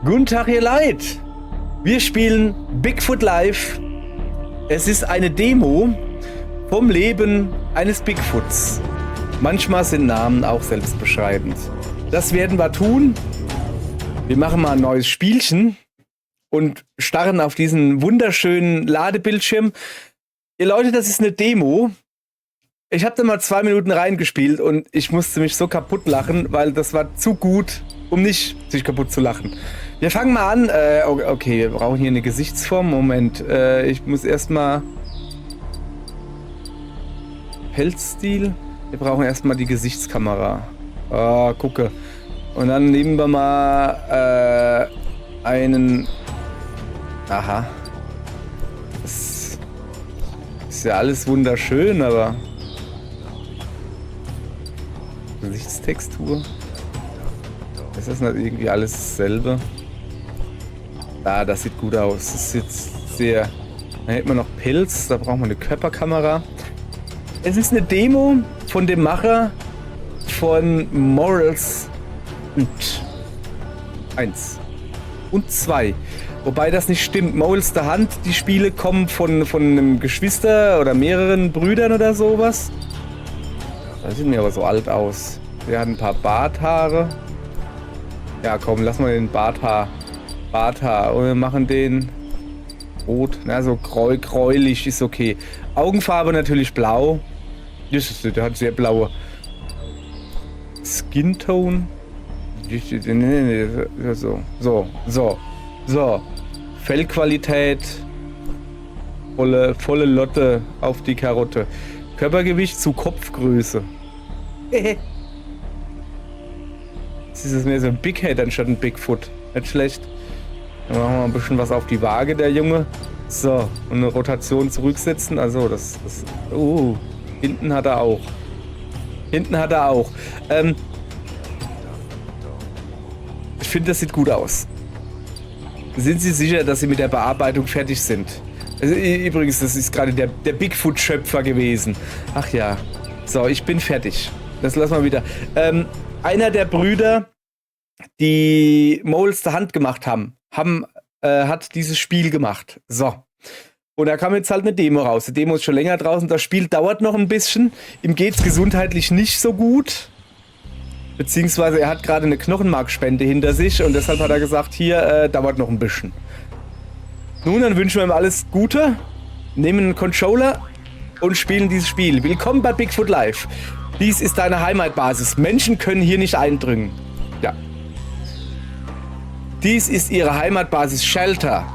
Guten Tag, ihr Leid! Wir spielen Bigfoot Live. Es ist eine Demo vom Leben eines Bigfoots. Manchmal sind Namen auch selbstbeschreibend. Das werden wir tun. Wir machen mal ein neues Spielchen und starren auf diesen wunderschönen Ladebildschirm. Ihr Leute, das ist eine Demo. Ich habe da mal 2 Minuten reingespielt und ich musste mich so kaputt lachen, weil das war zu gut, um nicht sich kaputt zu lachen. Wir fangen mal an. Okay, wir brauchen hier eine Gesichtsform. Moment, ich muss erstmal... Pelzstil. Wir brauchen erstmal die Gesichtskamera. Oh, gucke. Und dann nehmen wir mal einen... Aha. Das ist ja alles wunderschön, aber... Gesichtstextur. Ist das nicht irgendwie alles dasselbe? Ah, das sieht gut aus. Das ist jetzt sehr... Dann hätten wir noch Pilz, da brauchen wir eine Körperkamera. Es ist eine Demo von dem Macher von Morals 1 und 2. Wobei das nicht stimmt. Morals the Hunt, die Spiele kommen von einem Geschwister oder mehreren Brüdern oder sowas. Das sieht mir aber so alt aus. Der hat ein paar Barthaare. Ja, komm, lass mal den Barthaar. Und wir machen den rot. Na, so gräulich ist okay. Augenfarbe natürlich blau. Der hat sehr blaue Skin Tone. So. Fellqualität. Volle Lotte auf die Karotte. Körpergewicht zu Kopfgröße. Jetzt ist es mehr so ein Big Head anstatt ein Bigfoot. Nicht schlecht. Dann machen wir ein bisschen was auf die Waage, der Junge. So, und eine Rotation zurücksetzen. Also, hinten hat er auch. Ich finde, das sieht gut aus. Sind Sie sicher, dass Sie mit der Bearbeitung fertig sind? Also, übrigens, das ist gerade der Bigfoot-Schöpfer gewesen. Ach ja. So, ich bin fertig. Das lassen wir wieder. Einer der Brüder, die Moles der Hand gemacht haben, hat dieses Spiel gemacht. So. Und da kam jetzt halt eine Demo raus. Die Demo ist schon länger draußen. Das Spiel dauert noch ein bisschen. Ihm geht's gesundheitlich nicht so gut. Beziehungsweise er hat gerade eine Knochenmarkspende hinter sich und deshalb hat er gesagt, hier, dauert noch ein bisschen. Nun, dann wünschen wir ihm alles Gute, nehmen einen Controller und spielen dieses Spiel. Willkommen bei Bigfoot Live. Dies ist deine Heimatbasis. Menschen können hier nicht eindringen. Ja. Dies ist ihre Heimatbasis Shelter.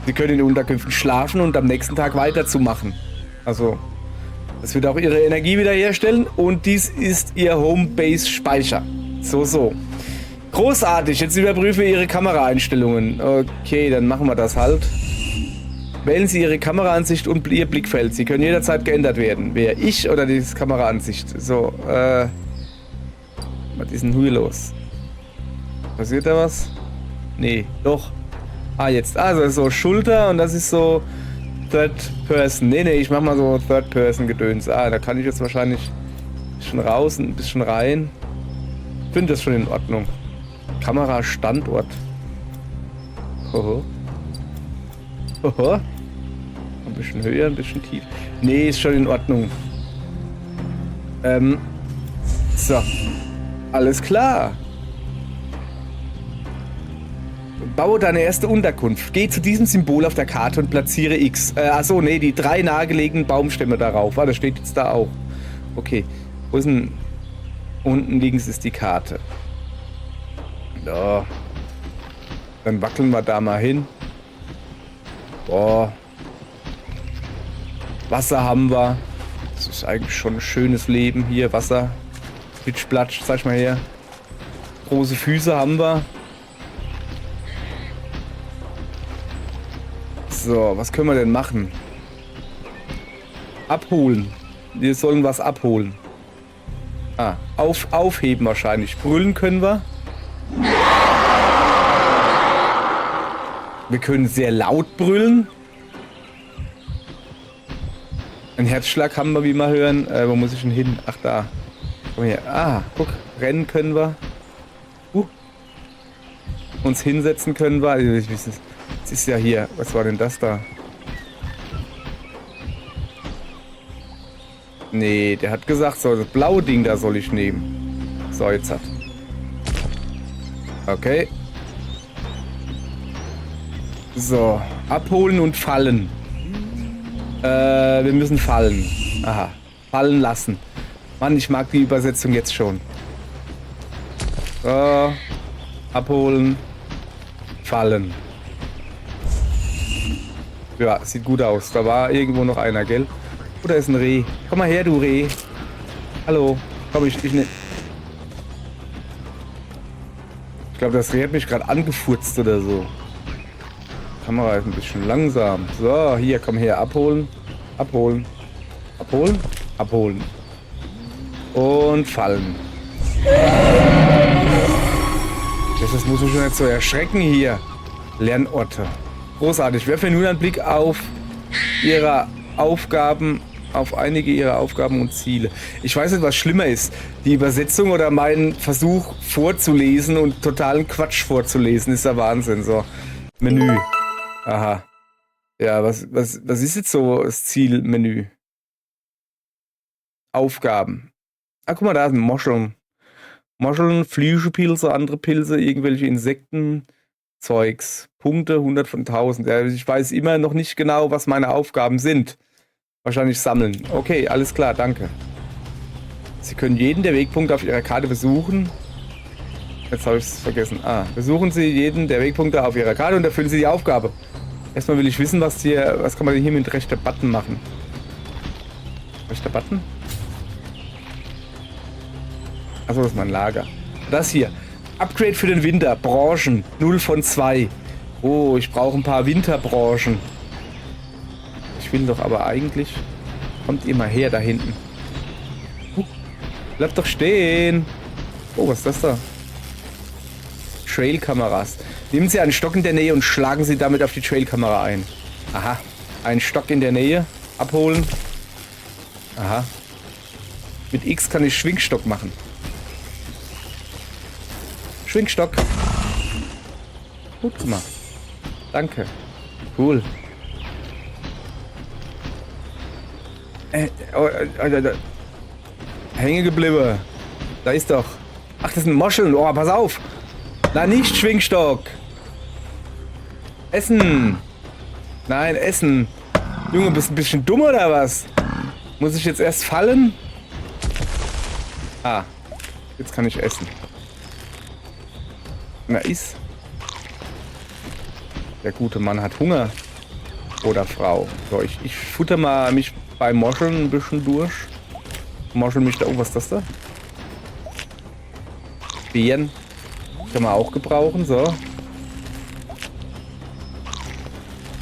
Sie können in den Unterkünften schlafen und am nächsten Tag weiterzumachen. Also, das wird auch ihre Energie wiederherstellen und dies ist ihr Homebase-Speicher. So. Großartig, jetzt überprüfe Ihre Kameraeinstellungen. Okay, dann machen wir das halt. Wählen Sie Ihre Kameraansicht und Ihr Blickfeld. Sie können jederzeit geändert werden. Wer, ich oder die Kameraansicht? So, was ist denn hier los? Passiert da was? Nee, doch. Ah, jetzt. Also so Schulter und das ist so Third Person. Nee, ich mach mal so Third Person Gedöns. Ah, da kann ich jetzt wahrscheinlich ein bisschen raus und ein bisschen rein. Ich finde das schon in Ordnung. Kamerastandort. Hoho. Ein bisschen höher, ein bisschen tief. Nee, ist schon in Ordnung. So. Alles klar. Baue deine erste Unterkunft. Geh zu diesem Symbol auf der Karte und platziere X. Achso, nee, die 3 nahegelegenen Baumstämme darauf. Ah, das steht jetzt da auch. Okay. Wo ist denn... Unten links ist die Karte. So. Dann wackeln wir da mal hin. Boah. Wasser haben wir. Das ist eigentlich schon ein schönes Leben hier. Wasser. Pitschplatsch, zeig mal her. Große Füße haben wir. So, was können wir denn machen? Abholen. Wir sollen was abholen. Ah, aufheben wahrscheinlich. Brüllen können wir. Wir können sehr laut brüllen. Ein Herzschlag haben wir, wie wir hören. Wo muss ich denn hin? Ach, da. Komm her. Ah, guck. Rennen können wir. uns hinsetzen können, war. Es ist ja hier. Was war denn das da? Nee, der hat gesagt, so das blaue Ding da soll ich nehmen. So, jetzt hat. Okay. So, abholen und fallen. Wir müssen fallen. Aha, fallen lassen. Mann, ich mag die Übersetzung jetzt schon. So, abholen, fallen. Ja, sieht gut aus. Da war irgendwo noch einer, gell? Oder ist ein Reh? Komm mal her, du Reh. Hallo. Komm, ich ne. Ich glaube, das Reh hat mich gerade angefurzt oder so. Die Kamera ist ein bisschen langsam. So, hier, komm her. Abholen. Abholen. Abholen. Abholen. Und fallen. Das muss mich schon nicht so erschrecken hier. Lernorte. Großartig. Werfen wir nun einen Blick auf ihre Aufgaben, auf einige ihrer Aufgaben und Ziele. Ich weiß nicht, was schlimmer ist. Die Übersetzung oder mein Versuch vorzulesen und totalen Quatsch vorzulesen, ist der Wahnsinn. So, Menü. Aha. Ja, was ist jetzt so das Zielmenü? Aufgaben. Ah, guck mal, da sind Moscheln. Moscheln, Flügelpilze, andere Pilze, irgendwelche Insekten, Zeugs. Punkte, 100 von 1000. Ja, ich weiß immer noch nicht genau, was meine Aufgaben sind. Wahrscheinlich sammeln. Okay, alles klar, danke. Sie können jeden der Wegpunkte auf Ihrer Karte besuchen. Jetzt habe ich es vergessen. Ah, besuchen Sie jeden der Wegpunkte auf Ihrer Karte und erfüllen Sie die Aufgabe. Erstmal will ich wissen, was kann man denn hier mit rechter Button machen? Rechter Button? Achso, das ist mein Lager. Das hier. Upgrade für den Winter. Branchen. 0 von 2. Oh, ich brauche ein paar Winterbranchen. Ich will doch aber eigentlich... Kommt ihr mal her da hinten. Bleibt doch stehen. Oh, was ist das da? Trailkameras. Nehmen Sie einen Stock in der Nähe und schlagen Sie damit auf die Trailkamera ein. Aha. Einen Stock in der Nähe. Abholen. Aha. Mit X kann ich Schwingstock machen. Schwingstock. Gut gemacht. Danke. Cool. Hänge geblieben. Da ist doch. Ach, das sind Moscheln. Oh, pass auf. Na, nicht Schwingstock. Essen. Nein, essen. Junge, bist du ein bisschen dumm oder was? Muss ich jetzt erst fallen? Ah. Jetzt kann ich essen. Na, iss. Der gute Mann hat Hunger. Oder Frau. So, ich futter mal mich bei Moscheln ein bisschen durch. Moschel mich da. Oh, was ist das da? Beeren. Kann man auch gebrauchen. So.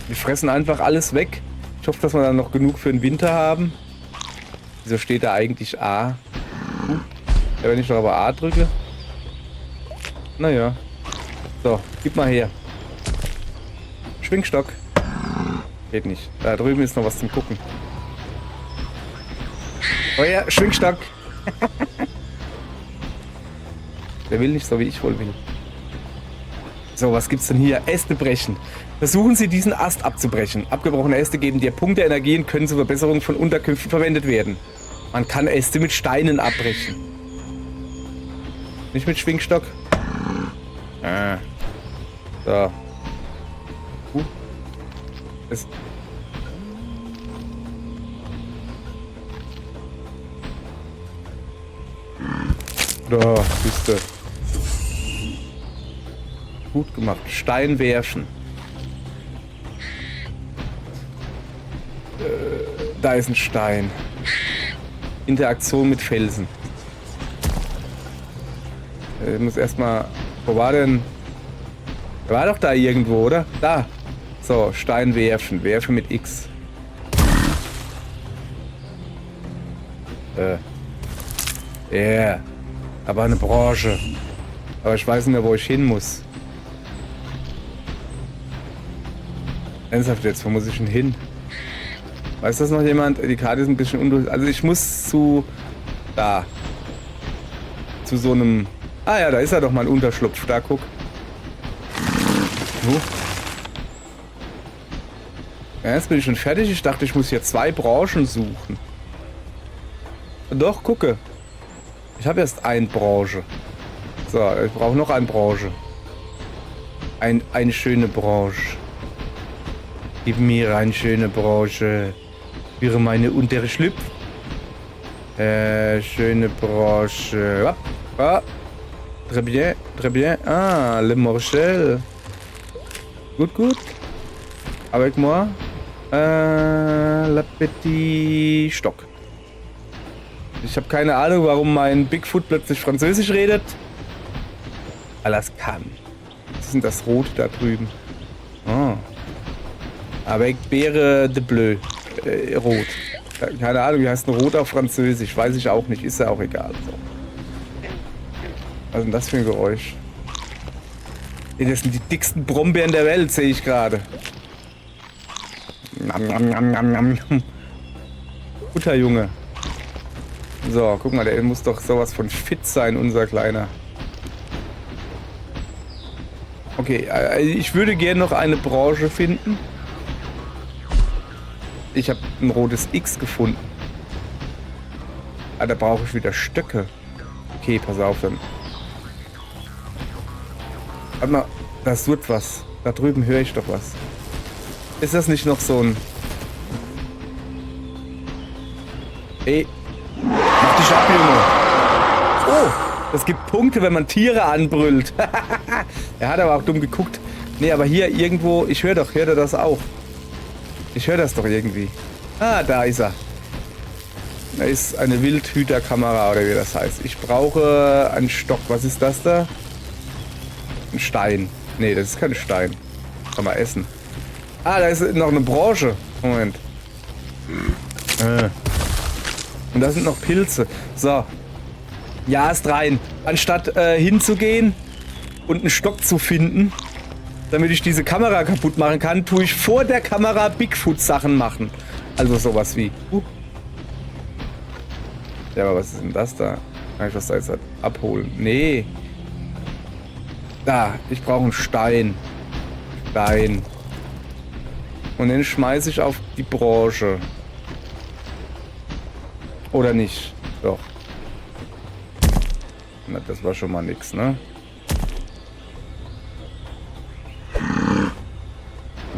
Wir fressen einfach alles weg. Ich hoffe, dass wir dann noch genug für den Winter haben. Wieso steht da eigentlich A? Ja, wenn ich doch aber A drücke. Naja. So, gib mal her. Schwingstock. Geht nicht. Da drüben ist noch was zum Gucken. Oh ja, Schwingstock. Der will nicht so, wie ich wohl will. So, was gibt's denn hier? Äste brechen. Versuchen Sie, diesen Ast abzubrechen. Abgebrochene Äste geben dir Punkte Energie und können zur Verbesserung von Unterkünften verwendet werden. Man kann Äste mit Steinen abbrechen. Nicht mit Schwingstock? Ah. So. Es da, siehste. Gut gemacht. Stein werfen. Da ist ein Stein. Interaktion mit Felsen. Ich muss erstmal. Wo war denn? War doch da irgendwo, oder? Da. So, Stein werfen. Werfen mit X. Yeah. Aber eine Branche. Aber ich weiß nicht mehr, wo ich hin muss. Ernsthaft jetzt, wo muss ich denn hin? Weiß das noch jemand? Die Karte ist ein bisschen undurch. Also ich muss zu... Da. Zu so einem... Ah ja, da ist ja doch mal ein Unterschlupf. Da, guck. Huh. Ja, jetzt bin ich schon fertig. Ich dachte, ich muss hier 2 Branchen suchen. Doch, gucke. Ich habe erst eine Branche. So, ich brauche noch eine Branche. Eine schöne Branche. Gib mir eine schöne Branche. Für meine untere Schlüpf. Schöne Branche. Ah. Très bien, très bien. Ah, Le Morchel. Gut, gut. Avec moi. La Petit Stock. Ich habe keine Ahnung, warum mein Bigfoot plötzlich Französisch redet. Alaskan. Was ist denn das Rot da drüben? Oh. Avec Beere de Bleu. Rot. Keine Ahnung, wie heißt ein Rot auf Französisch? Weiß ich auch nicht. Ist ja auch egal. So. Was ist denn das für ein Geräusch? Ey, das sind die dicksten Brombeeren der Welt, sehe ich gerade. Guter Junge. So, guck mal, der muss doch sowas von fit sein, unser Kleiner. Okay, ich würde gerne noch eine Branche finden. Ich habe ein rotes X gefunden. Ah, da brauche ich wieder Stöcke. Okay, pass auf dann. Warte mal, das wird was. Da drüben höre ich doch was. Ist das nicht noch so ein... Ey, mach dich ab, Junge. Oh, es gibt Punkte, wenn man Tiere anbrüllt. Er hat aber auch dumm geguckt. Nee, aber hier irgendwo... Ich höre doch, hört er das auch? Ich höre das doch irgendwie. Ah, da ist er. Da ist eine Wildhüterkamera oder wie das heißt. Ich brauche einen Stock. Was ist das da? Ein Stein. Nee, das ist kein Stein. Kann man essen. Ah, da ist noch eine Branche. Moment. Und da sind noch Pilze. So. Ja, ist rein. Anstatt hinzugehen und einen Stock zu finden, damit ich diese Kamera kaputt machen kann, tue ich vor der Kamera Bigfoot-Sachen machen. Also sowas wie... Ja, aber was ist denn das da? Kann ich das da jetzt halt abholen? Nee. Da, ich brauche einen Stein. Stein. Und den schmeiße ich auf die Branche. Oder nicht? Doch. Na, das war schon mal nix, ne?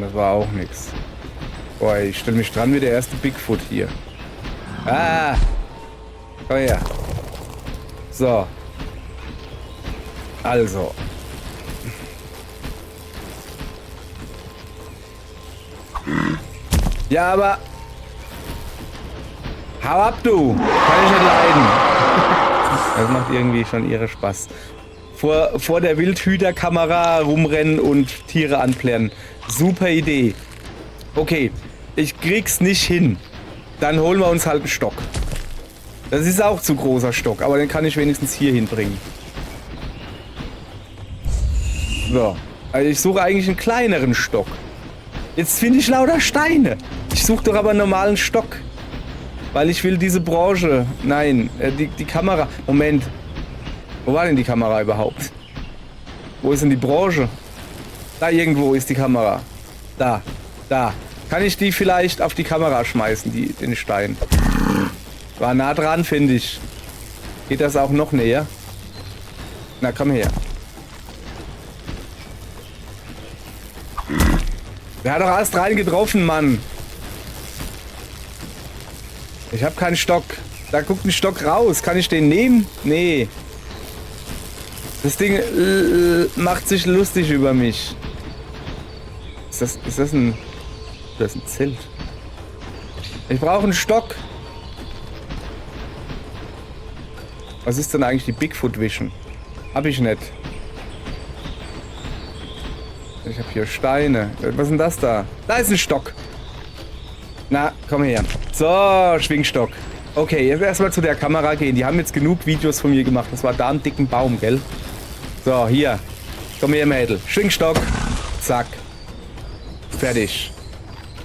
Das war auch nix. Boah, ich stelle mich dran wie der erste Bigfoot hier. Ah! Komm her. So. Also. Ja, aber... Hau ab, du! Kann ich nicht leiden. Das macht irgendwie schon ihre Spaß. Vor der Wildhüterkamera rumrennen und Tiere anplären. Super Idee. Okay, ich krieg's nicht hin. Dann holen wir uns halt einen Stock. Das ist auch zu großer Stock, aber den kann ich wenigstens hier hinbringen. So, also ich suche eigentlich einen kleineren Stock. Jetzt finde ich lauter Steine. Ich suche doch aber einen normalen Stock. Weil ich will diese Branche... Nein, die Kamera... Moment. Wo war denn die Kamera überhaupt? Wo ist denn die Branche? Da irgendwo ist die Kamera. Da. Da. Kann ich die vielleicht auf die Kamera schmeißen, den Stein? War nah dran, finde ich. Geht das auch noch näher? Na, komm her. Wer hat doch erst reingetroffen, Mann? Ich habe keinen Stock. Da guckt ein Stock raus. Kann ich den nehmen? Nee. Das Ding macht sich lustig über mich. Ist das ein Zelt? Ich brauche einen Stock. Was ist denn eigentlich die Bigfoot Vision? Hab ich nicht. Ich habe hier Steine. Was ist denn das da? Da ist ein Stock. Na, komm her. So, Schwingstock. Okay, jetzt erstmal zu der Kamera gehen. Die haben jetzt genug Videos von mir gemacht. Das war da ein dicken Baum, gell? So, hier. Komm her, Mädel. Schwingstock. Zack. Fertig.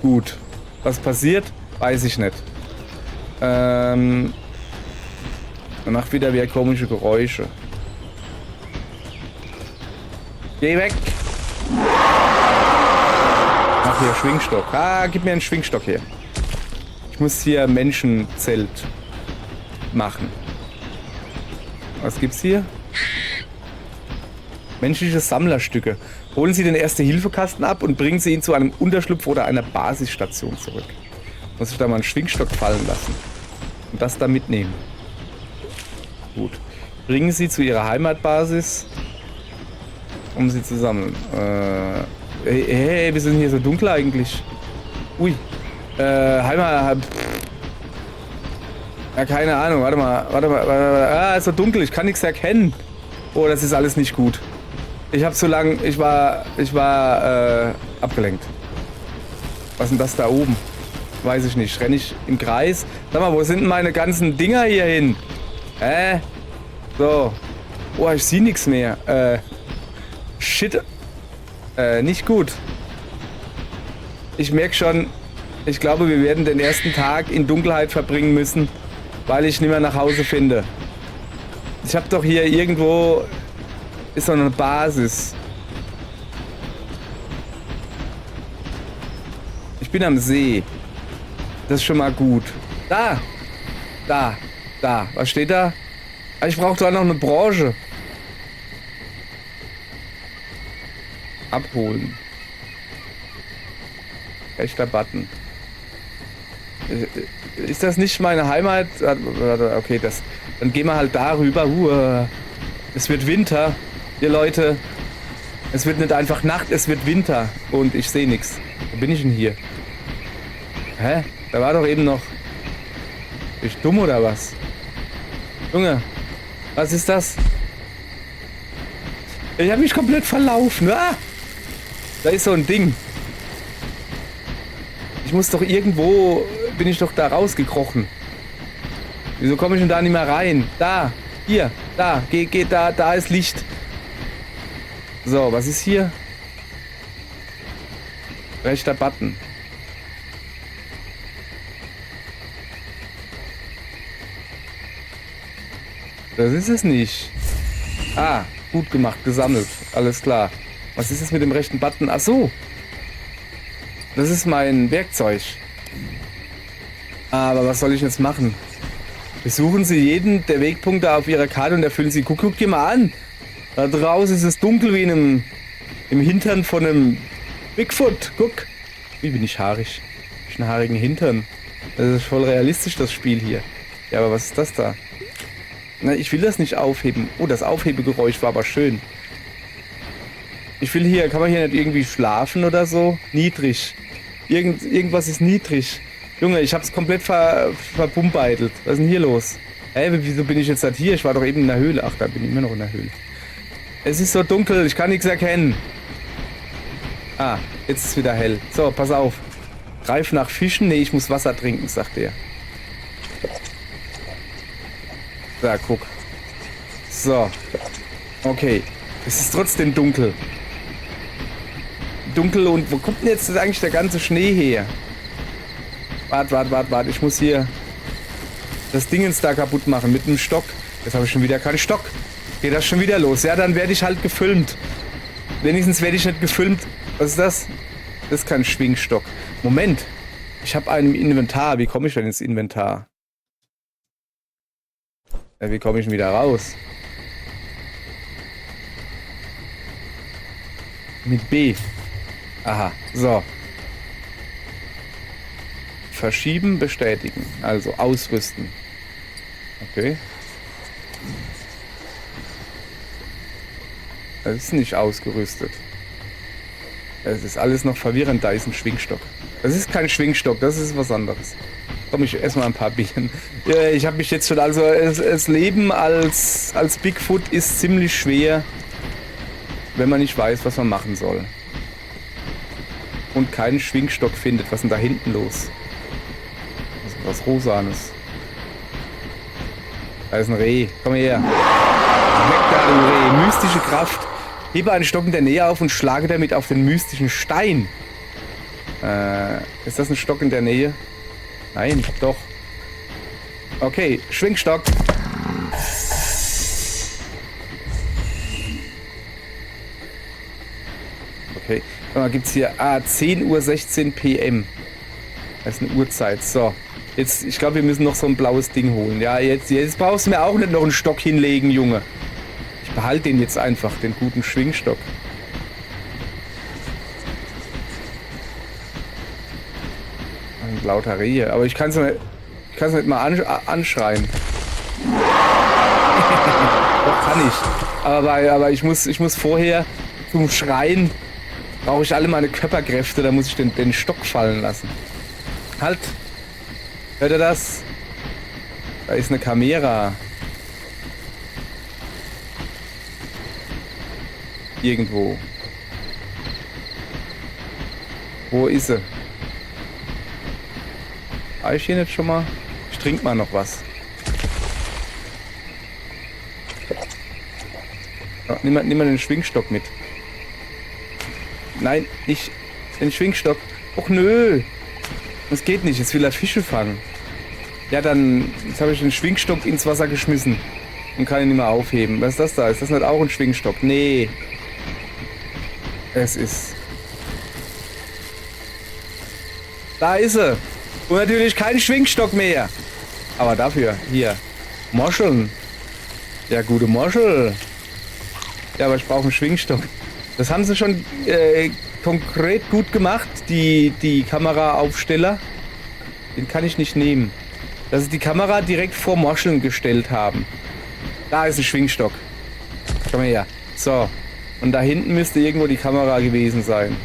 Gut. Was passiert? Weiß ich nicht. Dann macht wieder komische Geräusche. Geh weg. her, Schwingstock. Ah, gib mir einen Schwingstock her. Ich muss hier Menschenzelt machen. Was gibt's hier? Menschliche Sammlerstücke. Holen Sie den Erste-Hilfe-Kasten ab und bringen Sie ihn zu einem Unterschlupf oder einer Basisstation zurück. Muss ich da mal einen Schwingstock fallen lassen. Und das da mitnehmen. Gut. Bringen Sie zu Ihrer Heimatbasis, um sie zu sammeln. Hey, wir sind hier so dunkel eigentlich. Ui. Heimat... Ja, keine Ahnung. Warte mal. Ah, ist so dunkel. Ich kann nichts erkennen. Oh, das ist alles nicht gut. Ich habe so lange... Ich war abgelenkt. Was ist denn das da oben? Weiß ich nicht. Renne ich im Kreis? Sag mal, wo sind denn meine ganzen Dinger hier hin? So. Oh, ich sehe nichts mehr. Shit. Nicht gut. Ich merke schon, ich glaube, wir werden den ersten Tag in Dunkelheit verbringen müssen, weil ich nicht mehr nach Hause finde. Ich habe doch hier irgendwo... Ist doch eine Basis. Ich bin am See. Das ist schon mal gut. Da! Was steht da? Ich brauche da noch eine Branche. Abholen. Rechter Button. Ist das nicht meine Heimat? Okay, dann gehen wir halt darüber. Es wird Winter. Ihr Leute. Es wird nicht einfach Nacht, es wird Winter. Und ich sehe nichts. Wo bin ich denn hier? Hä? Da war doch eben noch... Bin ich dumm oder was? Junge. Was ist das? Ich habe mich komplett verlaufen. Ah! Da ist so ein Ding. Ich muss doch irgendwo... Bin ich doch da rausgekrochen. Wieso komme ich denn da nicht mehr rein? Da. Hier. Da. Geh da. Da ist Licht. So, was ist hier? Rechter Button. Das ist es nicht. Ah, gut gemacht, gesammelt. Alles klar. Was ist das mit dem rechten Button? Ach so. Das ist mein Werkzeug. Aber was soll ich jetzt machen? Besuchen Sie jeden der Wegpunkte auf Ihrer Karte und erfüllen Sie. Guck dir mal an. Da draußen ist es dunkel wie im Hintern von einem Bigfoot. Guck. Wie bin ich haarig? Ich habe einen haarigen Hintern. Das ist voll realistisch, das Spiel hier. Ja, aber was ist das da? Na, ich will das nicht aufheben. Oh, das Aufhebegeräusch war aber schön. Ich will hier, kann man hier nicht irgendwie schlafen oder so? Niedrig. Irgendwas ist niedrig. Junge, ich hab's komplett verbumbeitelt. Was ist denn hier los? Wieso bin ich jetzt halt hier? Ich war doch eben in der Höhle. Ach, da bin ich immer noch in der Höhle. Es ist so dunkel, ich kann nichts erkennen. Ah, jetzt ist es wieder hell. So, pass auf. Greif nach Fischen. Nee, ich muss Wasser trinken, sagt er. Da, guck. So. Okay. Es ist trotzdem dunkel. Dunkel und wo kommt denn jetzt eigentlich der ganze Schnee her? Warte. Ich muss hier das Dingens da kaputt machen mit einem Stock. Jetzt habe ich schon wieder keinen Stock. Geht das schon wieder los? Ja, dann werde ich halt gefilmt. Wenigstens werde ich nicht gefilmt. Was ist das? Das ist kein Schwingstock. Moment. Ich habe einen im Inventar. Wie komme ich denn ins Inventar? Ja, wie komme ich denn wieder raus? Mit B. Aha, so. Verschieben, bestätigen. Also ausrüsten. Okay. Das ist nicht ausgerüstet. Es ist alles noch verwirrend. Da ist ein Schwingstock. Das ist kein Schwingstock, das ist was anderes. Komm, ich esse mal ein paar Bieren. Ich habe mich jetzt schon, also das Leben als Bigfoot ist ziemlich schwer, wenn man nicht weiß, was man machen soll. Und keinen Schwingstock findet. Was ist denn da hinten los? Was Rosanes. Da ist ein Reh. Komm her. Weg da, du Reh. Mystische Kraft. Hebe einen Stock in der Nähe auf und schlage damit auf den mystischen Stein. Ist das ein Stock in der Nähe? Nein, doch. Okay, Schwingstock. Okay. Mal gibt's hier 10:16 Uhr PM. Das ist eine Uhrzeit. So. Jetzt, ich glaube, wir müssen noch so ein blaues Ding holen. Ja, jetzt brauchst du mir auch nicht noch einen Stock hinlegen, Junge. Ich behalte den jetzt einfach, den guten Schwingstock. Ein lauter Rehe. Aber ich kann es nicht mal anschreien. Doch, kann ich. Aber ich muss vorher zum Schreien, brauche ich alle meine Körperkräfte, da muss ich den Stock fallen lassen. Halt! Hört ihr das? Da ist eine Kamera. Irgendwo. Wo ist sie? War ich hier nicht schon mal? Ich trinke mal noch was. Oh, nimm mal den Schwingstock mit. Nein, nicht den Schwingstock. Och nö. Das geht nicht, jetzt will er Fische fangen. Ja, dann, jetzt habe ich den Schwingstock ins Wasser geschmissen und kann ihn nicht mehr aufheben. Was ist das da? Ist das nicht auch ein Schwingstock? Nee. Es ist... Da ist sie. Und natürlich kein Schwingstock mehr. Aber dafür, hier, Muscheln. Ja, gute Muschel. Ja, aber ich brauche einen Schwingstock. Das haben sie schon konkret gut gemacht, die Kameraaufsteller. Den kann ich nicht nehmen. Dass sie die Kamera direkt vor Muscheln gestellt haben. Da ist ein Schwingstock. Komm mal her. So. Und da hinten müsste irgendwo die Kamera gewesen sein.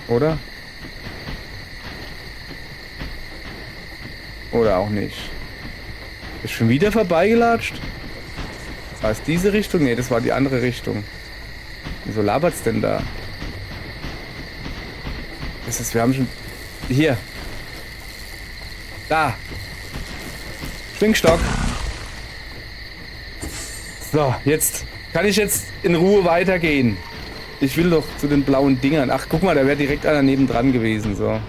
Oder? Oder auch nicht. Ist schon wieder vorbeigelatscht? War es diese Richtung? Ne, das war die andere Richtung. Wieso labert's denn da? Das ist, wir haben schon... Hier. Da. Schwingstock. So, jetzt kann ich jetzt in Ruhe weitergehen. Ich will doch zu den blauen Dingern. Ach, guck mal, da wäre direkt einer nebendran gewesen. So.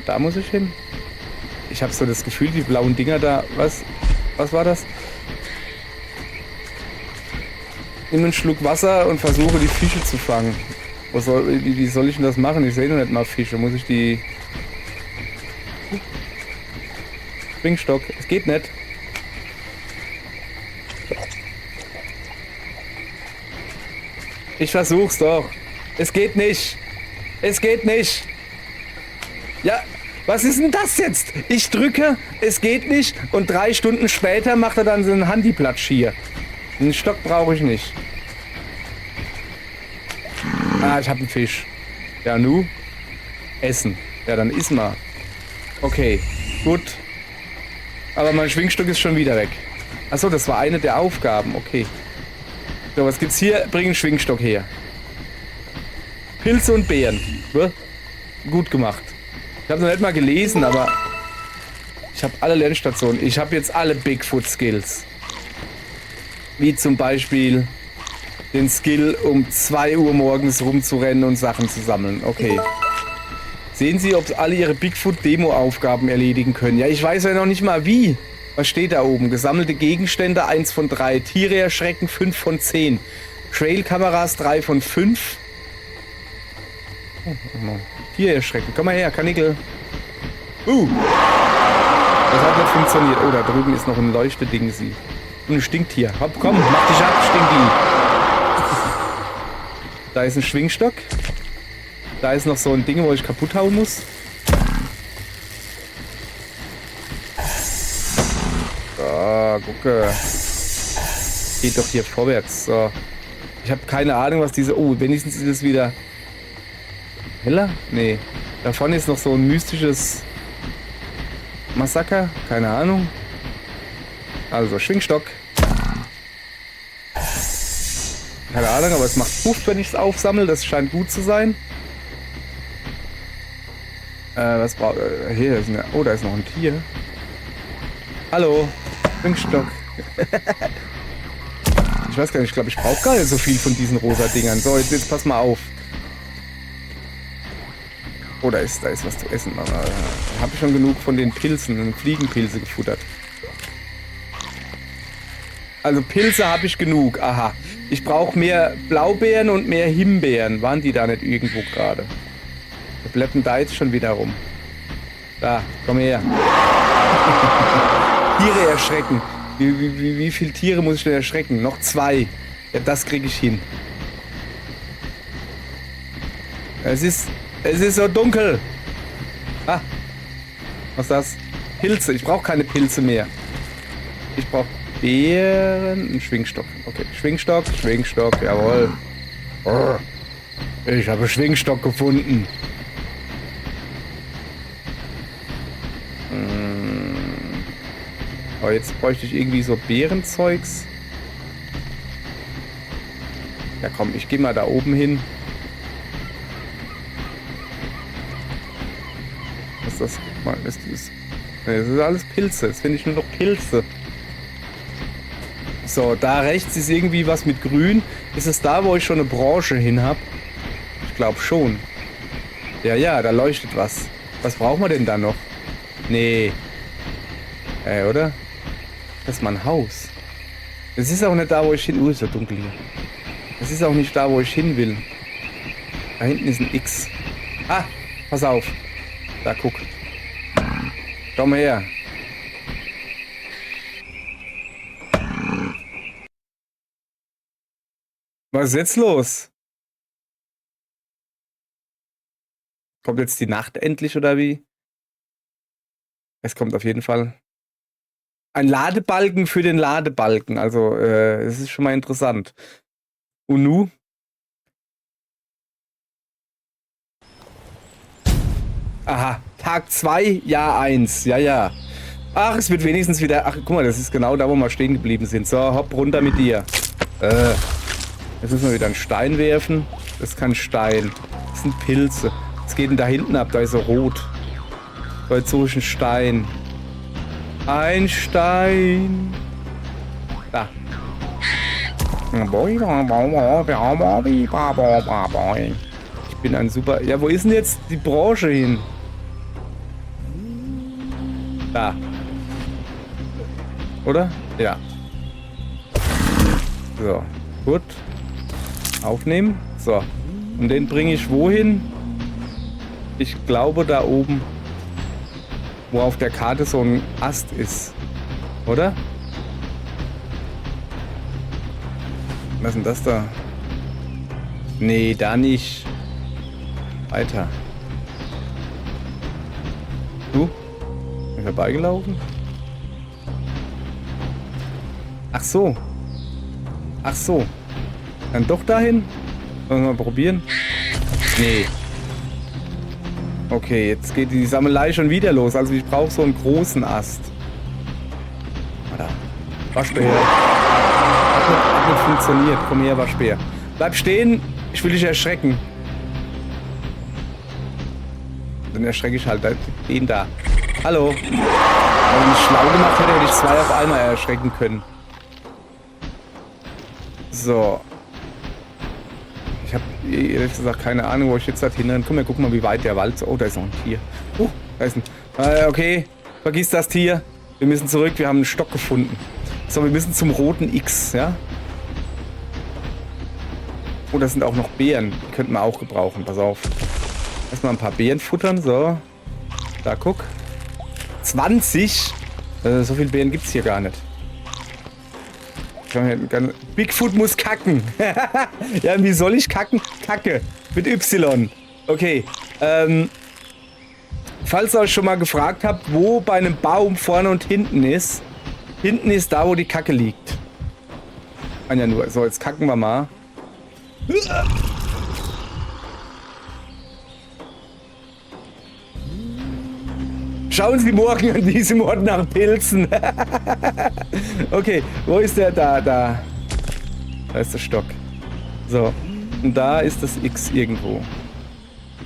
Da muss ich hin. Ich habe so das Gefühl, die blauen Dinger da... Was war das? Nimm einen Schluck Wasser und versuche die Fische zu fangen. Wie soll ich denn das machen? Ich sehe noch nicht mal Fische. Muss ich die... Schwingstock. Es geht nicht. Ich versuch's doch. Es geht nicht. Es geht nicht. Ja, was ist denn das jetzt? Ich drücke, es geht nicht und 3 Stunden später macht er dann so einen Handiplatsch hier. Den Stock brauche ich nicht. Ah, ich habe einen Fisch. Ja, nu? Essen. Ja, dann iss mal. Okay, gut. Aber mein Schwingstock ist schon wieder weg. Achso, das war eine der Aufgaben. Okay. So, was gibt's hier? Bring einen Schwingstock her. Pilze und Beeren. Gut gemacht. Ich habe noch nicht mal gelesen, aber ich habe alle Lernstationen. Ich habe jetzt alle Bigfoot-Skills. Wie zum Beispiel den Skill, um 2 Uhr morgens rumzurennen und Sachen zu sammeln. Okay. Sehen Sie, ob alle Ihre Bigfoot-Demo-Aufgaben erledigen können. Ja, ich weiß ja noch nicht mal wie. Was steht da oben? Gesammelte Gegenstände 1 von 3. Tiere erschrecken 5 von 10. Trail-Kameras 3 von 5. Tiere erschrecken. Komm mal her, Kanickel. Das hat nicht funktioniert. Oh, da drüben ist noch ein Leuchteding. Und ein Stinktier. Hopp, komm, mach dich ab, Stinky. Da ist ein Schwingstock. Da ist noch so ein Ding, wo ich kaputt hauen muss. So, gucke. Geht doch hier vorwärts. So. Ich habe keine Ahnung, was diese... Oh, wenigstens ist es wieder... Heller? Nee. Da vorne ist noch so ein mystisches... Massaker? Keine Ahnung. Also, Schwingstock. Keine Ahnung, aber es macht Puff, wenn ich es aufsammle. Das scheint gut zu sein. Was braucht... hier ist eine... Oh, da ist noch ein Tier. Hallo. Schwingstock. Ich weiß gar nicht, ich glaube, ich brauche gar nicht so viel von diesen rosa Dingern. So, jetzt pass mal auf. Oh, da ist was zu essen. Habe ich schon genug von den Pilzen und Fliegenpilze gefuttert. Also Pilze habe ich genug. Aha. Ich brauche mehr Blaubeeren und mehr Himbeeren. Waren die da nicht irgendwo gerade? Wir blättern da jetzt schon wieder rum. Da, komm her. Tiere erschrecken. Wie viele Tiere muss ich denn erschrecken? Noch 2. Ja, das kriege ich hin. Es ist so dunkel. Ah, was ist das? Pilze. Ich brauche keine Pilze mehr. Ich brauche Beeren. Einen Schwingstock. Okay, Schwingstock, jawohl. Ich habe Schwingstock gefunden. Aber jetzt bräuchte ich irgendwie so Beerenzeugs. Ja komm, ich gehe mal da oben hin. Was ist das? Guck mal, das ist alles Pilze. Jetzt finde ich nur noch Pilze. So, da rechts ist irgendwie was mit grün. Ist es da, wo ich schon eine Branche hin habe? Ich glaube schon. Ja, da leuchtet was. Was brauchen wir denn da noch? Nee. Oder? Das ist mein Haus. Es ist auch nicht da, wo ich hin... ist so dunkel hier. Es ist auch nicht da, wo ich hin will. Da hinten ist ein X. Ah, pass auf. Da, guck. Schau mal her. Was ist jetzt los? Kommt jetzt die Nacht endlich oder wie? Es kommt auf jeden Fall. Ein Ladebalken für den Ladebalken. Also, es ist schon mal interessant. Und nu? Aha, Tag 2, Jahr 1. Ja. Ach, es wird wenigstens wieder... Ach, guck mal, das ist genau da, wo wir stehen geblieben sind. So, hopp, runter mit dir. Jetzt müssen wir wieder einen Stein werfen. Das ist kein Stein. Das sind Pilze. Was geht denn da hinten ab? Da ist so rot. So, jetzt suche ich einen Stein. Ein Stein. Da. Ich bin ein super... Ja, wo ist denn jetzt die Branche hin? Da. Oder? Ja. So, gut. Aufnehmen. So. Und den bringe ich wohin? Ich glaube da oben, wo auf der Karte so ein Ast ist. Oder? Was ist denn das da? Nee, da nicht. Weiter. Du? Bin ich vorbeigelaufen? Ach so. Ach so. Dann doch dahin? Wollen wir mal probieren? Nee. Okay, jetzt geht die Sammelei schon wieder los. Also ich brauche so einen großen Ast. Da. Waschbär. Hat nicht funktioniert. Komm her, Waschbär. Bleib stehen. Ich will dich erschrecken. Dann erschrecke ich halt den da. Hallo. Wenn ich es schlau gemacht hätte, hätte ich 2 auf einmal erschrecken können. So. Ich habe ehrlich gesagt keine Ahnung, wo ich jetzt da hinrenne. Komm, wir gucken mal, wie weit der Wald ist. Oh, da ist noch ein Tier. Da ist ein... okay, vergiss das Tier. Wir müssen zurück, wir haben einen Stock gefunden. So, wir müssen zum roten X, ja? Oh, das sind auch noch Beeren. Die könnten wir auch gebrauchen, pass auf. Erstmal ein paar Beeren futtern, so. Da, guck. 20? So viele Beeren gibt es hier gar nicht. Bigfoot muss kacken. Ja, wie soll ich kacken? Kacke. Mit Y. Okay. Falls ihr euch schon mal gefragt habt, wo bei einem Baum vorne und hinten ist. Hinten ist da, wo die Kacke liegt. Ja, nur. So, jetzt kacken wir mal. Schauen Sie morgen an diesem Ort nach Pilzen. Okay, wo ist der? Da. Da ist der Stock. So, und da ist das X irgendwo.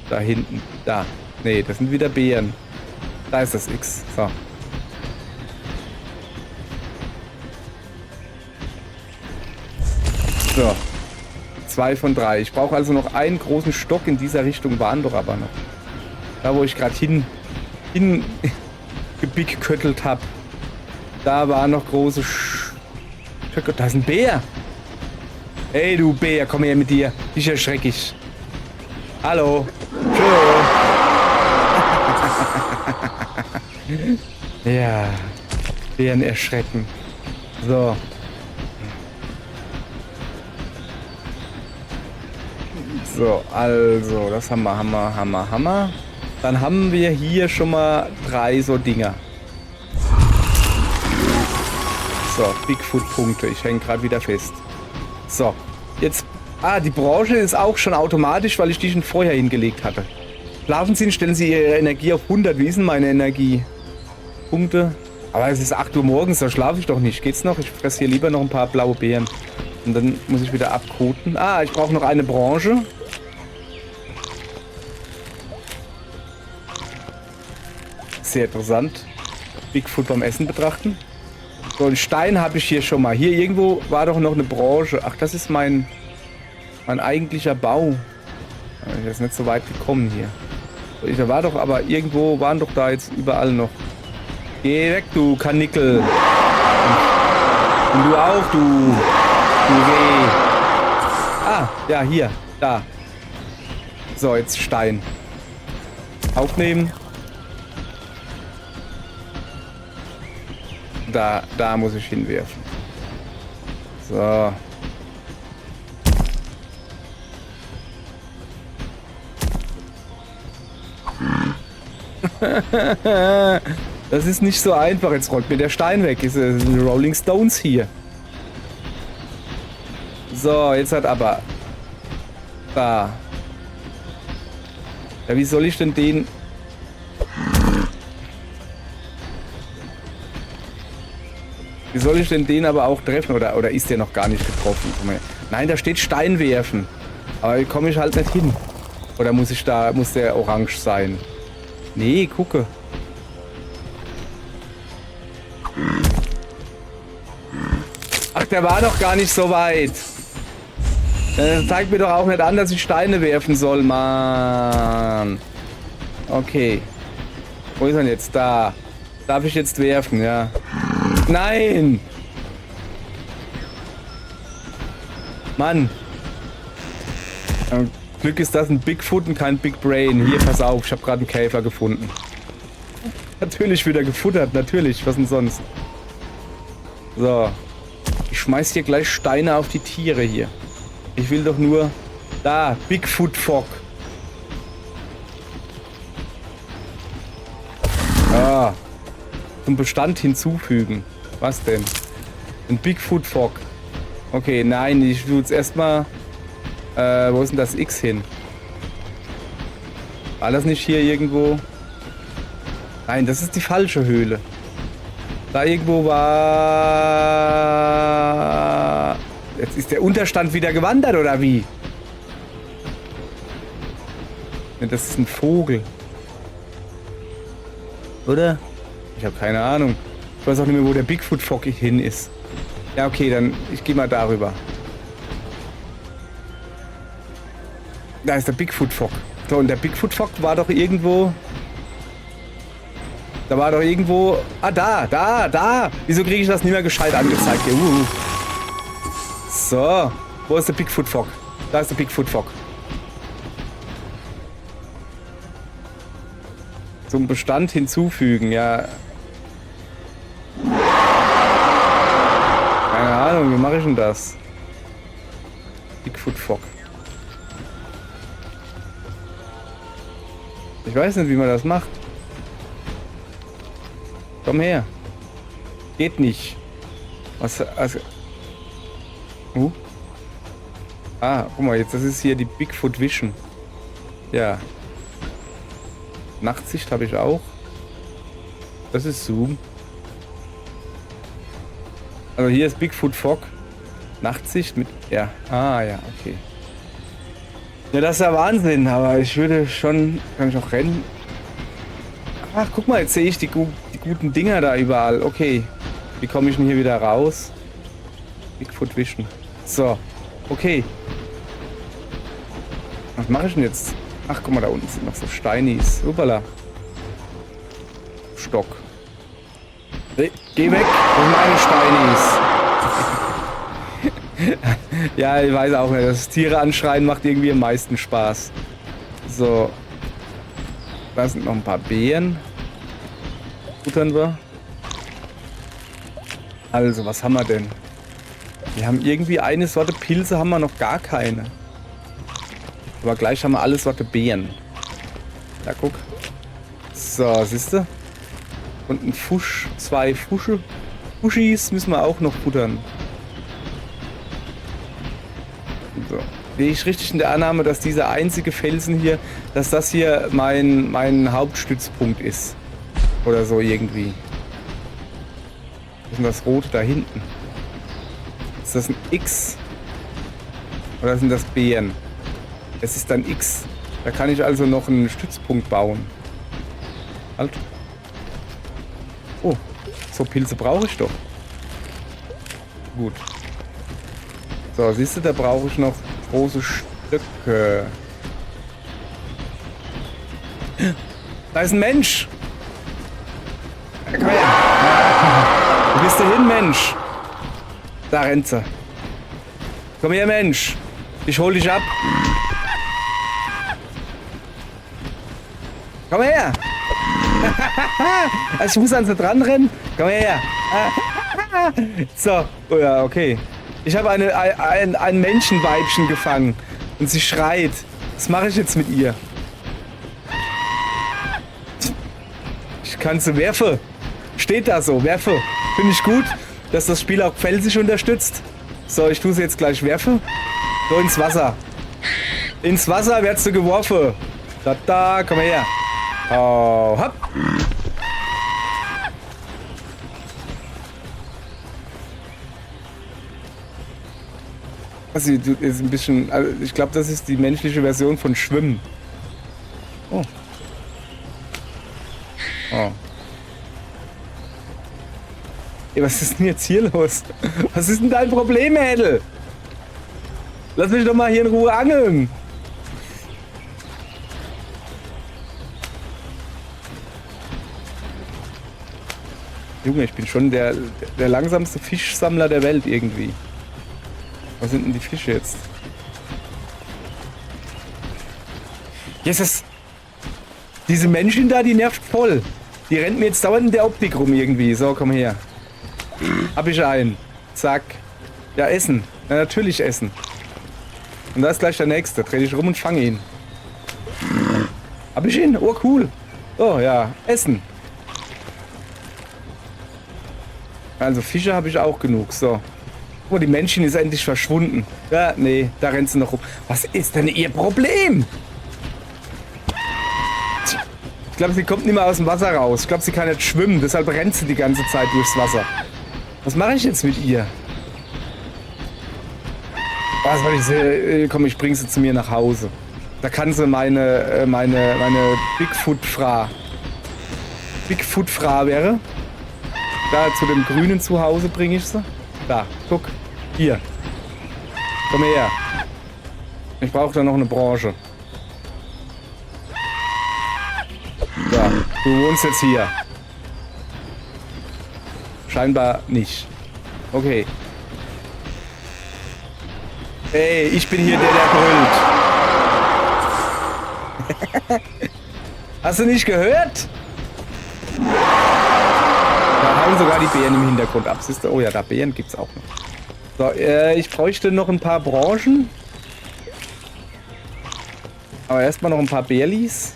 Da hinten. Da. Nee, das sind wieder Beeren. Da ist das X. So. So. 2 von 3. Ich brauche also noch einen großen Stock. In dieser Richtung waren doch aber noch. Da, wo ich gerade hin gebicköttelt habe. Da war noch große Stöcke. Da ist ein Bär. Hey du Bär, komm her mit dir. Ich erschreck ich. Hallo. Tschö. Ja. Bären erschrecken. So. So, also, das haben wir. Dann haben wir hier schon mal 3 so Dinger. So, Bigfoot-Punkte. Ich hänge gerade wieder fest. So, jetzt... Ah, die Branche ist auch schon automatisch, weil ich die schon vorher hingelegt hatte. Schlafen Sie, stellen Sie Ihre Energie auf 100. Wie ist denn meine Energie? Punkte. Aber es ist 8 Uhr morgens, da schlafe ich doch nicht. Geht's noch? Ich fresse hier lieber noch ein paar blaue Beeren. Und dann muss ich wieder abkoten. Ah, ich brauche noch eine Branche. Sehr interessant. Bigfoot beim Essen betrachten. So, einen Stein habe ich hier schon mal. Hier irgendwo war doch noch eine Branche. Ach, das ist mein eigentlicher Bau. Ich bin jetzt nicht so weit gekommen hier. Da war doch, aber irgendwo waren doch da jetzt überall noch. Geh weg, du Kanickel. Und du auch, du Reh. Ah, ja, hier, da. So, jetzt Stein. Aufnehmen. Da muss ich hinwerfen. So. Das ist nicht so einfach. Jetzt rollt mir der Stein weg. Das sind Rolling Stones hier. So, jetzt hat aber... Da. Ja, wie soll ich denn den... Wie soll ich denn den aber auch treffen? Oder ist der noch gar nicht getroffen? Nein, da steht Stein werfen. Aber da komme ich halt nicht hin. Oder muss der orange sein? Nee, gucke. Ach, der war doch gar nicht so weit. Zeigt mir doch auch nicht an, dass ich Steine werfen soll, Mann. Okay. Wo ist er denn jetzt? Da. Darf ich jetzt werfen, ja. Nein! Mann. Glück ist das ein Bigfoot und kein Big Brain. Hier, pass auf, ich habe gerade einen Käfer gefunden. Natürlich wieder gefuttert, natürlich. Was denn sonst? So. Ich schmeiß hier gleich Steine auf die Tiere hier. Ich will doch nur... Da, Bigfoot Fog. Ah. Zum Bestand hinzufügen. Was denn? Ein Bigfoot Fog. Okay, nein, ich will jetzt erstmal... wo ist denn das X hin? War das nicht hier irgendwo? Nein, das ist die falsche Höhle. Da irgendwo war... Jetzt ist der Unterstand wieder gewandert, oder wie? Das ist ein Vogel. Oder? Ich habe keine Ahnung. Ich weiß auch nicht mehr, wo der Bigfoot Fog hin ist. Ja, okay, dann ich gehe mal darüber. Da ist der Bigfoot Fog. So, und der Bigfoot Fog war doch irgendwo... Da war doch irgendwo... Ah, da! Wieso kriege ich das nicht mehr gescheit angezeigt hier? So, wo ist der Bigfoot Fog? Da ist der Bigfoot Fog. Zum Bestand hinzufügen, ja. Keine Ahnung, wie mache ich denn das? Bigfoot Fog. Ich weiß nicht, wie man das macht. Komm her. Geht nicht. Was? Also. Ah, guck mal, jetzt das ist hier die Bigfoot Vision. Ja. Nachtsicht habe ich auch. Das ist Zoom. Also hier ist Bigfoot Fog. Nachtsicht mit... Ja. Ah, ja, okay. Ja, das ist ja Wahnsinn, aber ich würde schon... Kann ich auch rennen? Ach, guck mal, jetzt sehe ich die guten Dinger da überall. Okay. Wie komme ich denn hier wieder raus? Bigfoot Vision. So. Okay. Was mache ich denn jetzt? Ach, guck mal, da unten sind noch so Steinis. Uppala. Stock. Hey, geh weg. Das sind meine Steinis. Ja, ich weiß auch nicht. Das Tiere anschreien macht irgendwie am meisten Spaß. So. Da sind noch ein paar Beeren. Futtern wir. Also, was haben wir denn? Wir haben irgendwie eine Sorte Pilze, haben wir noch gar keine. Aber gleich haben wir alle Sorte Beeren. Ja, guck. So, siehst du? Und ein Fusch, 2 Fuschis müssen wir auch noch futtern. So. Bin ich richtig in der Annahme, dass dieser einzige Felsen hier, dass das hier mein Hauptstützpunkt ist? Oder so irgendwie. Was ist denn das Rote da hinten? Ist das ein X? Oder sind das Beeren? Es ist ein X. Da kann ich also noch einen Stützpunkt bauen. Halt. Oh, so Pilze brauche ich doch. Gut. So, siehst du, da brauche ich noch große Stücke. Da ist ein Mensch. Komm her. Wo bist du hin, Mensch? Da rennt sie. Komm her, Mensch. Ich hol dich ab. Komm her. Also ich muss an sie dran rennen. Komm her. So. Oh ja, okay. Ich habe ein Menschenweibchen gefangen. Und sie schreit. Was mache ich jetzt mit ihr? Ich kann sie werfen. Steht da so. Werfe. Finde ich gut, dass das Spiel auch felsig unterstützt. So, ich tue sie jetzt gleich werfen. So, ins Wasser. Ins Wasser werdest du geworfen. Da, komm her. Oh, hopp. Also, ist ein bisschen, also ich glaube, das ist die menschliche Version von Schwimmen. Oh. Oh. Ey, was ist denn jetzt hier los? Was ist denn dein Problem, Mädel? Lass mich doch mal hier in Ruhe angeln. Junge, ich bin schon der langsamste Fischsammler der Welt irgendwie. Was sind denn die Fische jetzt? Jesus! Diese Menschin da, die nervt voll. Die rennt mir jetzt dauernd in der Optik rum irgendwie. So, komm her. Hab ich einen. Zack. Ja, essen. Ja, natürlich essen. Und da ist gleich der nächste. Dreh dich rum und fange ihn. Hab ich ihn? Oh, cool. Oh, ja. Essen. Also Fische habe ich auch genug. So. Oh, die Menschin ist endlich verschwunden. Ja, nee, da rennt sie noch rum. Was ist denn ihr Problem? Ich glaube, sie kommt nicht mehr aus dem Wasser raus. Ich glaube, sie kann nicht schwimmen. Deshalb rennt sie die ganze Zeit durchs Wasser. Was mache ich jetzt mit ihr? Was soll ich sie? Komm, ich bring sie zu mir nach Hause. Da kann sie meine Bigfoot-Fra wäre. Da zu dem grünen Zuhause bringe ich sie. Da, guck. Hier. Komm her. Ich brauche da noch eine Branche. Da, du wohnst jetzt hier. Scheinbar nicht. Okay. Ey, ich bin hier der brüllt. Hast du nicht gehört? Da hauen sogar die Beeren im Hintergrund ab. Siehst du? Oh ja, da Beeren gibt's auch noch. So, ich bräuchte noch ein paar Branchen. Aber erstmal noch ein paar Bärlis.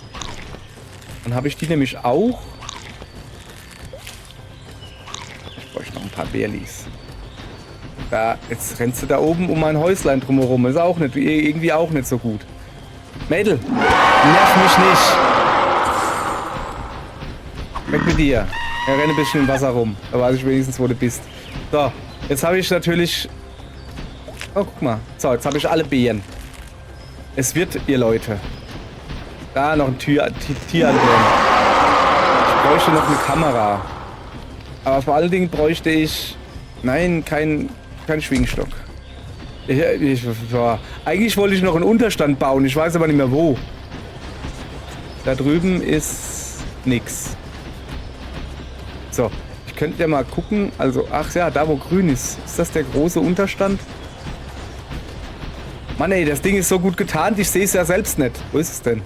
Dann habe ich die nämlich auch. Ich bräuchte noch ein paar Bärlis. Da, jetzt rennst du da oben um mein Häuslein drumherum. Ist auch nicht, irgendwie auch nicht so gut. Mädel, nerv mich nicht. Weg mit dir. Er rennt ein bisschen im Wasser rum. Da weiß ich wenigstens, wo du bist. So, jetzt habe ich natürlich... Oh, guck mal. So, jetzt habe ich alle Beeren. Es wird, ihr Leute. Da noch ein Tierantennen. Ich bräuchte noch eine Kamera. Aber vor allen Dingen bräuchte ich... Nein, kein Schwingstock. Eigentlich wollte ich noch einen Unterstand bauen. Ich weiß aber nicht mehr wo. Da drüben ist nix. So, ich könnte ja mal gucken. Also, ach ja, da wo grün ist. Ist das der große Unterstand? Mann ey, das Ding ist so gut getarnt, ich sehe es ja selbst nicht. Wo ist es denn?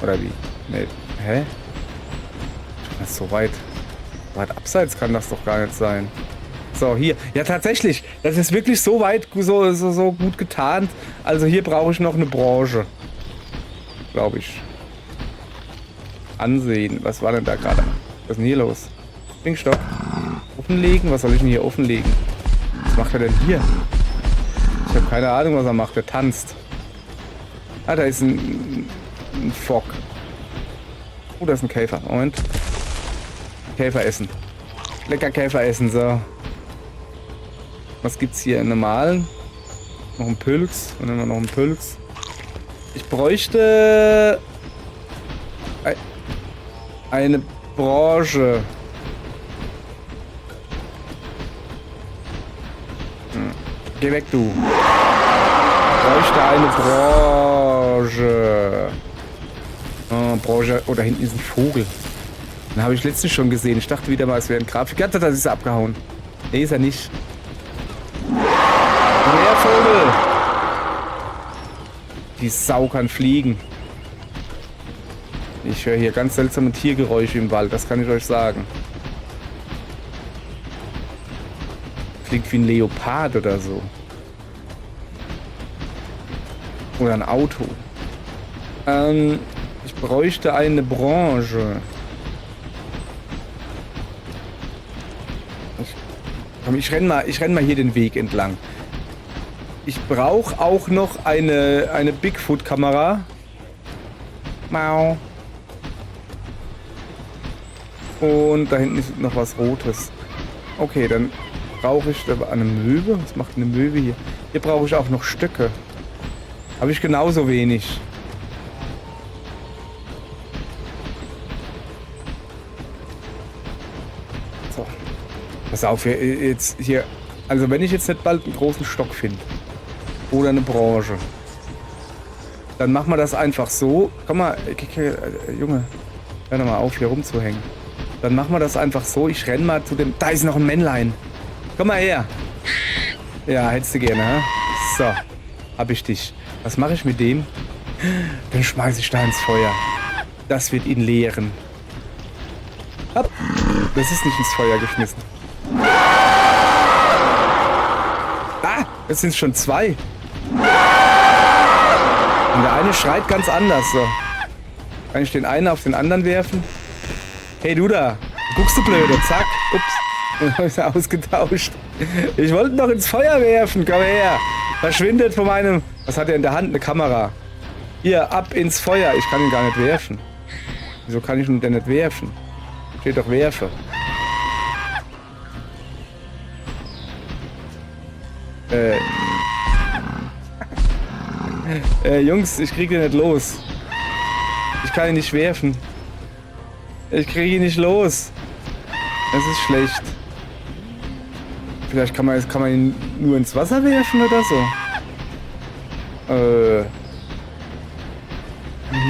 Oder wie? Nee. Hä? Das ist so weit. Weit abseits kann das doch gar nicht sein. So, hier. Ja, tatsächlich. Das ist wirklich so weit, so gut getarnt. Also hier brauche ich noch eine Branche. Glaube ich. Ansehen. Was war denn da gerade? Was ist denn hier los? Dingstock. Offenlegen? Was soll ich denn hier offenlegen? Was macht er denn hier? Ich habe keine Ahnung, was er macht. Er tanzt. Ah, da ist ein Fock. Oh, da ist ein Käfer. Moment. Käfer essen. Lecker Käfer essen, so. Was gibt's hier? Einen normalen? Noch ein Pilz. Dann nehmen wir noch einen Pilz. Ich bräuchte eine Branche. Geh weg, du. Ich bräuchte eine Branche. Oh, Branche. Oh, da hinten ist ein Vogel. Den habe ich letztens schon gesehen. Ich dachte wieder mal, es wäre ein Grafik. Ja, das ist abgehauen. Nee, ist er nicht. Mehr Vogel. Die Sau kann fliegen. Ich höre hier ganz seltsame Tiergeräusche im Wald. Das kann ich euch sagen. Klingt wie ein Leopard oder so. Oder ein Auto. Ich bräuchte eine Branche. Ich renn mal hier den Weg entlang. Ich brauche auch noch eine Bigfoot-Kamera. Mau. Und da hinten ist noch was Rotes. Okay, dann brauche ich eine Möwe. Was macht eine Möwe hier? Hier brauche ich auch noch Stöcke. Habe ich genauso wenig. So. Pass auf, jetzt hier. Also wenn ich jetzt nicht bald einen großen Stock finde. Oder eine Branche. Dann machen wir das einfach so. Komm mal, Junge. Hör doch mal auf, hier rumzuhängen. Dann machen wir das einfach so. Ich renn mal zu dem... Da ist noch ein Männlein. Komm mal her. Ja, hättest du gerne, hä? So. Hab ich dich. Was mache ich mit dem? Dann schmeiße ich da ins Feuer. Das wird ihn lehren. Hopp. Das ist nicht ins Feuer geschmissen. Ah, das sind schon zwei. Und der eine schreit ganz anders. So. Kann ich den einen auf den anderen werfen? Hey du da, guckst du blöde, zack, ups, ist ausgetauscht. Ich wollte noch ins Feuer werfen, komm her. Verschwindet von meinem, was hat er in der Hand, eine Kamera. Hier, ab ins Feuer, ich kann ihn gar nicht werfen. Wieso kann ich ihn denn nicht werfen? Steht doch werfe. Jungs, ich kriege ihn nicht los. Ich kann ihn nicht werfen. Ich kriege ihn nicht los. Das ist schlecht. Vielleicht kann man ihn nur ins Wasser werfen oder so.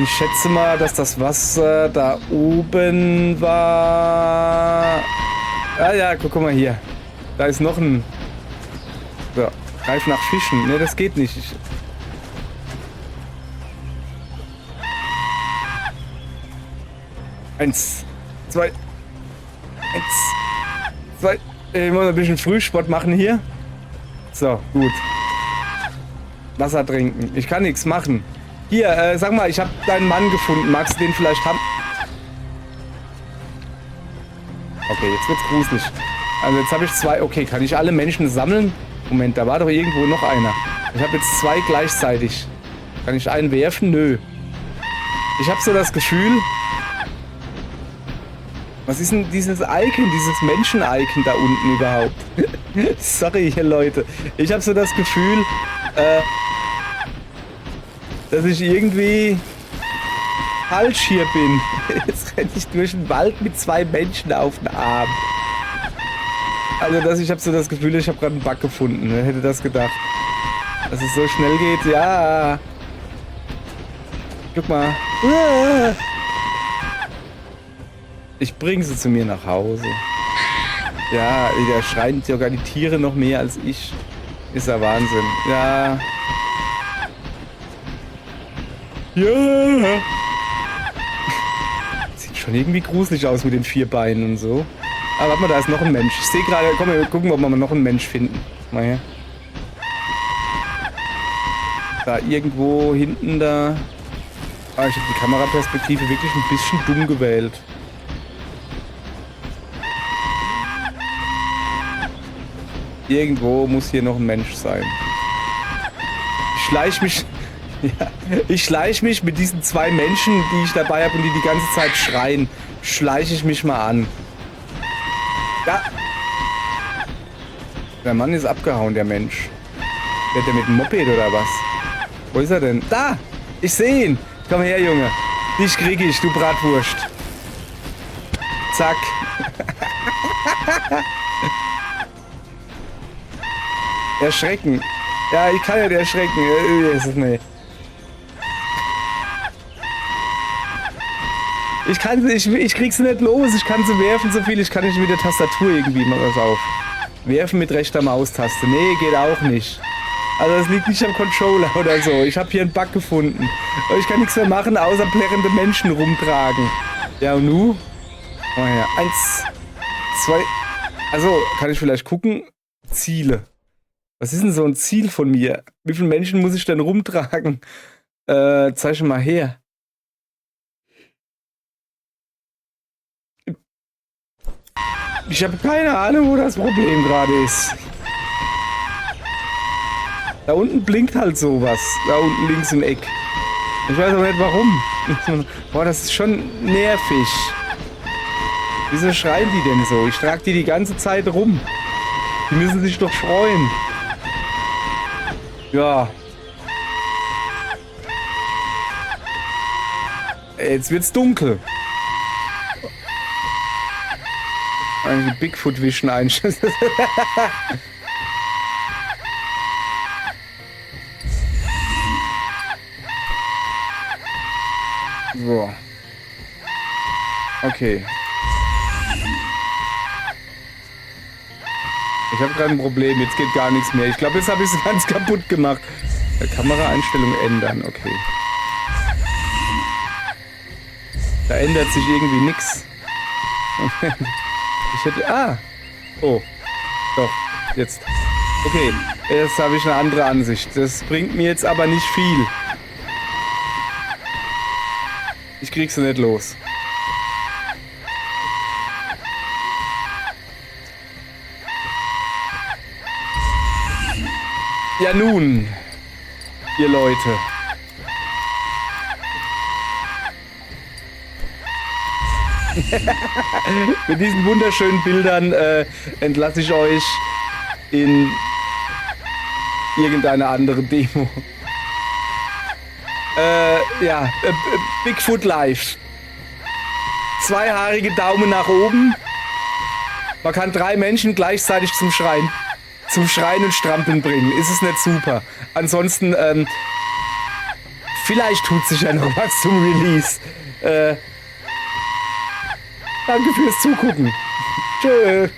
Ich schätze mal, dass das Wasser da oben war. Ah ja, guck mal hier. Da ist noch ein... So, greif nach Fischen. Ne, das geht nicht. 1, 2, 1, 2. Ich muss ein bisschen Frühsport machen hier. So, gut. Wasser trinken. Ich kann nichts machen. Hier, sag mal, ich habe deinen Mann gefunden. Magst du den vielleicht haben? Okay, jetzt wird's gruselig. Also jetzt habe ich zwei. Okay, kann ich alle Menschen sammeln? Moment, da war doch irgendwo noch einer. Ich habe jetzt zwei gleichzeitig. Kann ich einen werfen? Nö. Ich habe so das Gefühl... Was ist denn dieses Icon, dieses Menschen-Icon da unten überhaupt? Sorry, hier Leute. Ich habe so das Gefühl, dass ich irgendwie falsch hier bin. Jetzt renne ich durch den Wald mit zwei Menschen auf den Arm. Also ich habe so das Gefühl, ich habe gerade einen Bug gefunden. Wer hätte das gedacht? Dass es so schnell geht? Ja. Guck mal. Ich bringe sie zu mir nach Hause. Ja, da schreien sogar die Tiere noch mehr als ich. Ist ja Wahnsinn. Ja. Ja. Sieht schon irgendwie gruselig aus mit den 4 Beinen und so. Aber warte mal, da ist noch ein Mensch. Ich sehe gerade, komm, wir gucken, ob wir mal noch einen Mensch finden. Mal her. Da irgendwo hinten da. Ah, ich habe die Kameraperspektive wirklich ein bisschen dumm gewählt. Irgendwo muss hier noch ein Mensch sein. Ich schleich mich. Ja, ich schleiche mich mit diesen 2 Menschen, die ich dabei habe und die ganze Zeit schreien. Schleiche ich mich mal an. Ja. Der Mann ist abgehauen, der Mensch. Fährt der mit dem Moped oder was? Wo ist er denn? Da! Ich sehe ihn! Komm her, Junge. Dich krieg ich, du Bratwurst. Zack. Erschrecken. Ja, ich kann ja nicht erschrecken. Nee. Ich krieg's nicht los. Ich kann sie werfen so viel. Ich kann nicht mit der Tastatur irgendwie mal was auf. Werfen mit rechter Maustaste. Nee, geht auch nicht. Also das liegt nicht am Controller oder so. Ich habe hier einen Bug gefunden. Ich kann nichts mehr machen, außer plärrende Menschen rumtragen. Ja, und nu? Oh ja. 1, 2. Also, kann ich vielleicht gucken? Ziele. Was ist denn so ein Ziel von mir? Wie viele Menschen muss ich denn rumtragen? Zeig mal her. Ich habe keine Ahnung, wo das Problem gerade ist. Da unten blinkt halt sowas. Da unten links im Eck. Ich weiß auch nicht warum. Boah, das ist schon nervig. Wieso schreien die denn so? Ich trage die ganze Zeit rum. Die müssen sich doch freuen. Ja. Jetzt wird's dunkel. Eigentlich Bigfoot Vision einschätzen. So. Okay. Ich habe gerade ein Problem, jetzt geht gar nichts mehr. Ich glaube, jetzt habe ich es ganz kaputt gemacht. Kameraeinstellung ändern, okay. Da ändert sich irgendwie nichts. Ich hätte... Ah! Oh. Doch, jetzt. Okay, jetzt habe ich eine andere Ansicht. Das bringt mir jetzt aber nicht viel. Ich krieg sie nicht los. Ja nun, ihr Leute. Mit diesen wunderschönen Bildern entlasse ich euch in irgendeine andere Demo. Ja, Bigfoot Live. Zweihaarige Daumen nach oben. Man kann 3 Menschen gleichzeitig zum Schreien und Strampeln bringen. Ist es nicht super? Ansonsten, vielleicht tut sich ja noch was zum Release. Danke fürs Zugucken. Tschö.